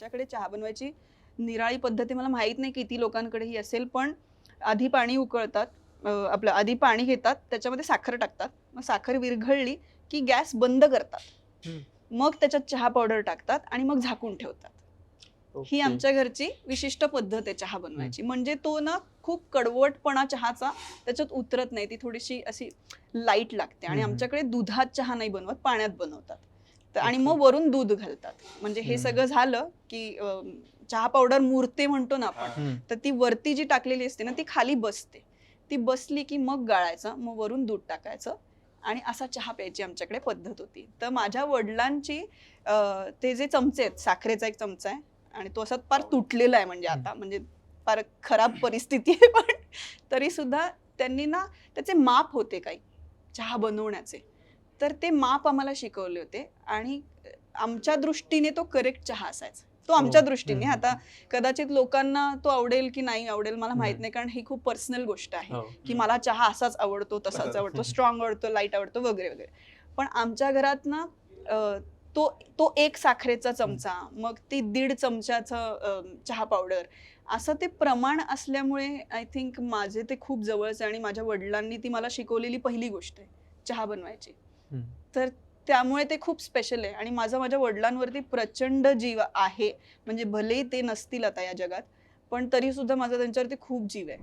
आमच्याकडे चहा बनवायची निराळी पद्धती मला माहित नाही किती लोकांकडे ही असेल, पण आधी पाणी उकळतात, आपलं आधी पाणी घेतात, त्याच्यामध्ये साखर टाकतात, मग साखर विरघळली की गॅस बंद करतात, मग त्याच्यात चहा पावडर टाकतात आणि मग झाकून ठेवतात. ही आमच्या घरची विशिष्ट पद्धत आहे चहा बनवायची. म्हणजे तो ना खूप कडवटपणा चहाचा त्याच्यात उतरत नाही, ती थोडीशी अशी लाईट लागते. आणि आमच्याकडे दुधात चहा नाही बनवत, पाण्यात बनवतात. आणि मग वरून दूध घालतात. म्हणजे हे सगळं झालं की चहा पावडर मुरते म्हणतो ना आपण, तर ती वरती जी टाकलेली असते ना ती खाली बसते. ती बसली की मग गाळायचं, मग वरून दूध टाकायचं आणि असा चहा प्यायची आमच्याकडे पद्धत होती. तर माझ्या वडिलांची ते जे चमचे आहेत, साखरेचा एक चमचा आहे आणि तो असा फार तुटलेला आहे, म्हणजे आता म्हणजे फार खराब परिस्थिती आहे, पण तरी सुद्धा त्यांनी ना त्याचे माप होते काही चहा बनवण्याचे, तर ते माप आम्हाला शिकवले होते आणि आमच्या दृष्टीने तो करेक्ट चहा असायचा. तो आमच्या दृष्टीने, आता कदाचित लोकांना तो आवडेल की नाही आवडेल मला माहित नाही, कारण ही खूप पर्सनल गोष्ट आहे की मला चहा असाच आवडतो, तसाच आवडतो, स्ट्रॉंग आवडतो, लाईट आवडतो, वगैरे वगैरे. पण आमच्या घरात ना तो तो एक साखरेचा चमचा, मग ती 1.5 चमच्याचं चहा पावडर, असं ते प्रमाण असल्यामुळे आय थिंक माझे ते खूप जवळचे आणि माझ्या वडिलांनी ती मला शिकवलेली पहिली गोष्ट आहे चहा बनवायची. तर त्यामुळे ते खूप स्पेशल आहे आणि माझ्या वडिलांवरती प्रचंड जीव आहे. म्हणजे भलेही ते नसतील आता या जगात, पण तरी सुद्धा माझा त्यांच्यावरती खूप जीव आहे.